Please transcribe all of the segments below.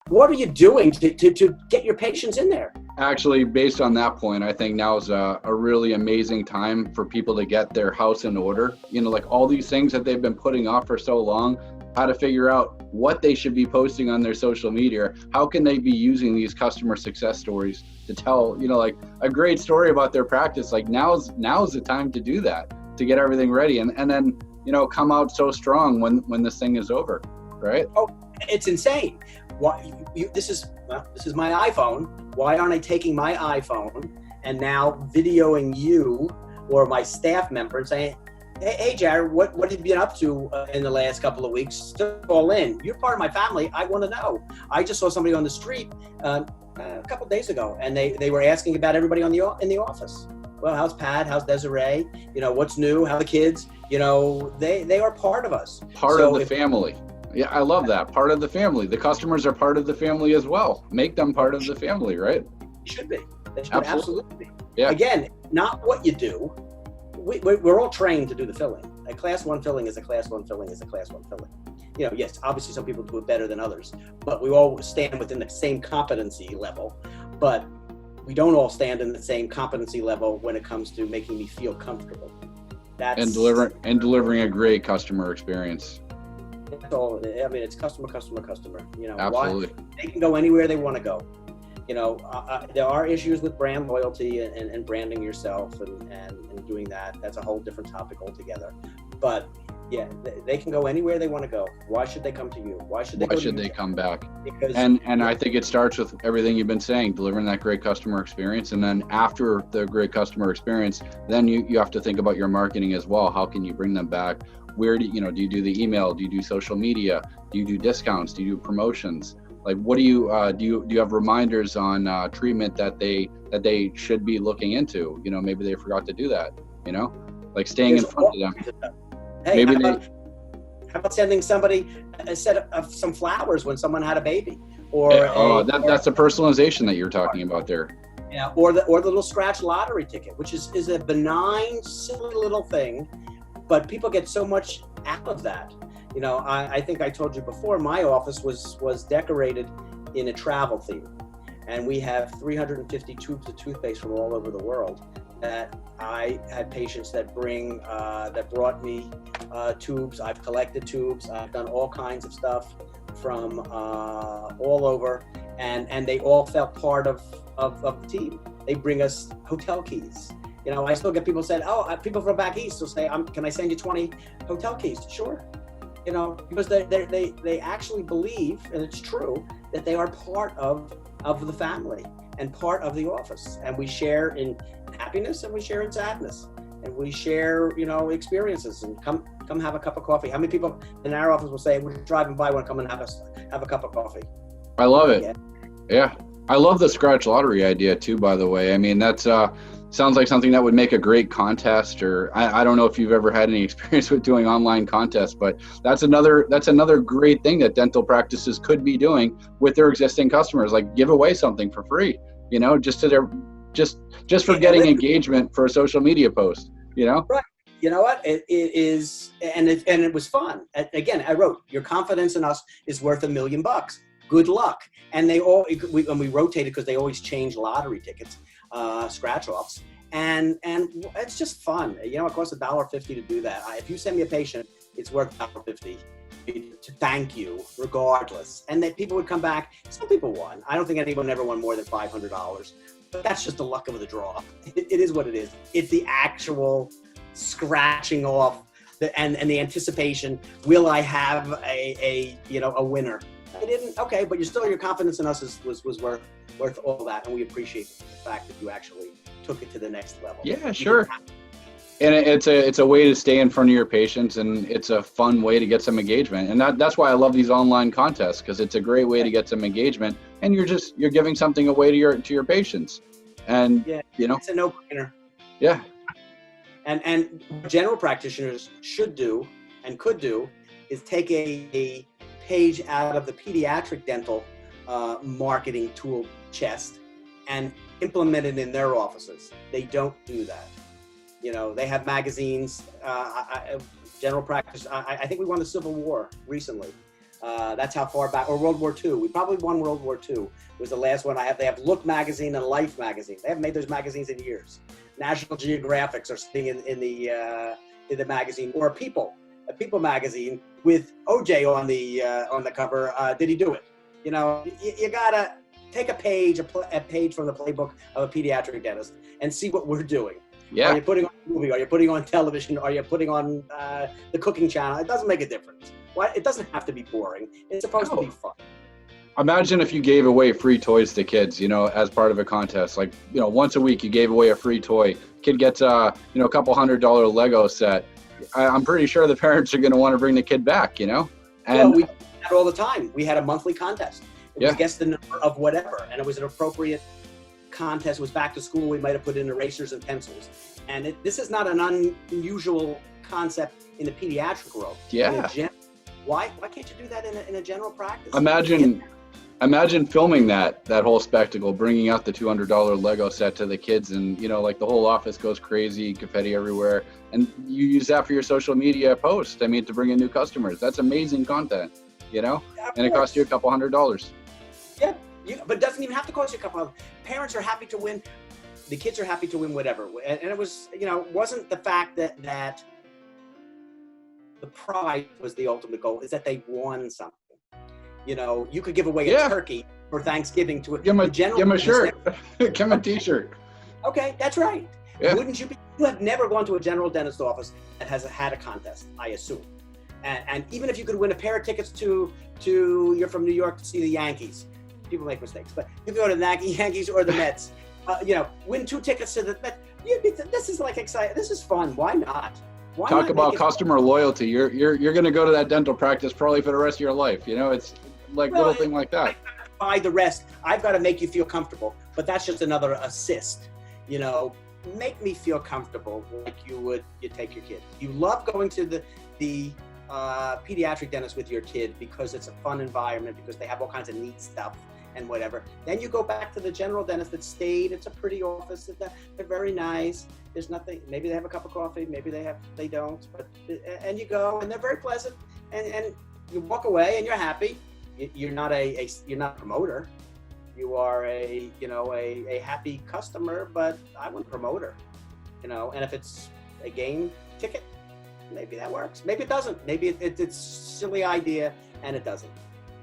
what are you doing to get your patients in there? Actually, based on that point, I think now is a really amazing time for people to get their house in order. Like all these things that they've been putting off for so long, how to figure out what they should be posting on their social media. How can they be using these customer success stories to tell, like a great story about their practice? Like now's the time to do that, to get everything ready and then, come out so strong when this thing is over, right? Oh, it's insane. Why this is my iPhone. Why aren't I taking my iPhone and now videoing you or my staff member and saying, hey Jared, what have you been up to in the last couple of weeks? Still all in. You're part of my family. I want to know. I just saw somebody on the street a couple of days ago, and they were asking about everybody in the office. Well, how's Pat? How's Desiree? What's new? How are the kids? They are part of us. Part of the family. Yeah, I love that. Part of the family. The customers are part of the family as well. Make them part of the family, right? They should be. They should absolutely be. Yeah. Again, not what you do. We're all trained to do the filling. A class 1 filling is a class 1 filling is a class 1 filling. Yes, obviously some people do it better than others, but we all stand within the same competency level. But we don't all stand in the same competency level when it comes to making me feel comfortable. And delivering a great customer experience. That's all. I mean, it's customer. Absolutely. They can go anywhere they want to go. There are issues with brand loyalty and branding yourself and doing that. That's a whole different topic altogether. But yeah, they can go anywhere they want to go. Why should they come to you? Why should they come back? Because I think it starts with everything you've been saying, delivering that great customer experience. And then after the great customer experience, then you have to think about your marketing as well. How can you bring them back? Where do you do the email? Do you do social media? Do you do discounts? Do you do promotions? Like, what do you have reminders on treatment that they should be looking into? Maybe they forgot to do that. Like staying in front of them. Hey, how about sending somebody a set of some flowers when someone had a baby? That's the personalization that you're talking about there. Yeah, or the little scratch lottery ticket, which is a benign, silly little thing, but people get so much out of that. I think I told you before, my office was decorated in a travel theme, and we have 350 tubes of toothpaste from all over the world. That I had patients that brought me tubes. I've collected tubes. I've done all kinds of stuff from all over, and they all felt part of the team. They bring us hotel keys. I still get people saying, people from back east will say, can I send you 20 hotel keys? Sure. Because they actually believe, and it's true, that they are part of the family and part of the office. And we share in happiness and we share in sadness. And we share, experiences, and come have a cup of coffee. How many people in our office will say, we're driving by, want to come and have a cup of coffee? I love it. Yeah. I love the scratch lottery idea too, by the way. I mean, that's sounds like something that would make a great contest, or I don't know if you've ever had any experience with doing online contests, but that's another great thing that dental practices could be doing with their existing customers, like give away something for free, just for getting engagement for a social media post, Right. You know what? It is, and it was fun. Again, I wrote, your confidence in us is worth $1 million. Good luck. And we rotated because they always change lottery tickets, scratch offs. And it's just fun. It costs $1.50 to do that. If you send me a patient, it's worth $1.50 to thank you regardless. And that people would come back. Some people won. I don't think anyone ever won more than $500, but that's just the luck of the draw. It is what it is. It's the actual scratching off and the anticipation. Will I have a winner? I didn't. Okay, but your confidence in us was worth all that, and we appreciate the fact that you actually took it to the next level. Yeah, sure. And it's a way to stay in front of your patients, and it's a fun way to get some engagement. And that's why I love these online contests, because it's a great way to get some engagement, and you're giving something away to your patients. And it's a no-brainer. Yeah. And what general practitioners should do and could do is take a page out of the pediatric dental marketing tool chest and implement it in their offices. They don't do that. They have magazines, general practice. I think we won the Civil War recently. That's how far back, or World War II. We probably won World War II. Was the last one I have. They have Look magazine and Life magazine. They haven't made those magazines in years. National Geographics are sitting in the magazine, or a People magazine with OJ on the cover. Did he do it? You know, you gotta take a page from the playbook of a pediatric dentist and see what we're doing. Yeah. Are you putting on a movie? Are you putting on television? Are you putting on the cooking channel? It doesn't make a difference. Why? It doesn't have to be boring. It's supposed to be fun. Imagine if you gave away free toys to kids, you know, as part of a contest. Like, you know, once a week you gave away a free toy. Kid gets a couple $100 Lego set. I'm pretty sure the parents are going to want to bring the kid back, you know? And well, we did that all the time. We had a monthly contest. It was guess the number of whatever, and it was an appropriate contest. It was back to school. We might have put in erasers and pencils. And this is not an unusual concept in the pediatric world. Yeah. Why can't you do that in a general practice? Imagine filming that whole spectacle, bringing out the $200 Lego set to the kids, and, you know, like the whole office goes crazy, confetti everywhere, and you use that for your social media post. I mean, to bring in new customers. That's amazing content, you know? Yeah, and it costs you a couple $100. Yeah, but it doesn't even have to cost you a couple of. Parents are happy to win. The kids are happy to win whatever. And it was, you know, wasn't the fact that the pride was the ultimate goal, is that they won something. You know, you could give away a turkey for Thanksgiving to give him a shirt, give him a t-shirt. Okay, that's right. Yeah. Wouldn't you be? You have never gone to a general dentist office that has had a contest, I assume. And even if you could win a pair of tickets to you're from New York to see the Yankees. People make mistakes, but you go to the Yankees or the Mets, you know, win 2 tickets to the Mets. This is like exciting. This is fun. Why not? Talk about customer loyalty. You're going to go to that dental practice probably for the rest of your life. You know, it's like little thing like that. By the rest, I've got to make you feel comfortable, but that's just another assist. You know, make me feel comfortable like you take your kid. You love going to the pediatric dentist with your kid because it's a fun environment, because they have all kinds of neat stuff and whatever. Then you go back to the general dentist that stayed. It's a pretty office. They're very nice. There's nothing. Maybe they have a cup of coffee. Maybe they don't. But and you go, and they're very pleasant. And you walk away, and you're happy. You're not you're not a promoter. You are a happy customer. But I want a promoter. You know, and if it's a game ticket, maybe that works. Maybe it doesn't. Maybe it's a silly idea, and it doesn't.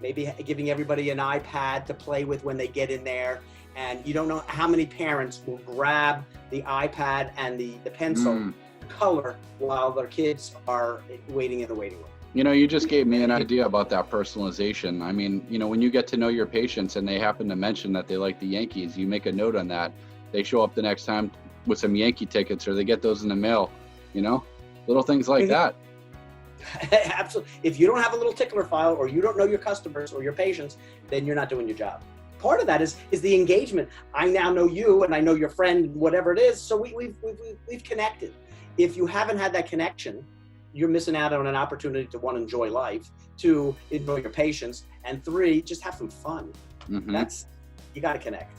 Maybe giving everybody an iPad to play with when they get in there, and you don't know how many parents will grab the iPad and the pencil color while their kids are waiting in the waiting room. You know, you just gave me an idea about that personalization. I mean, you know, when you get to know your patients and they happen to mention that they like the Yankees, you make a note on that. They show up the next time with some Yankee tickets, or they get those in the mail, you know, little things like that. Absolutely. If you don't have a little tickler file, or you don't know your customers or your patients, then you're not doing your job. Part of that is the engagement. I now know you, and I know your friend, whatever it is. So we've connected. If you haven't had that connection, you're missing out on an opportunity to, 1, enjoy life, 2, enjoy your patients, and 3, just have some fun. You got to connect.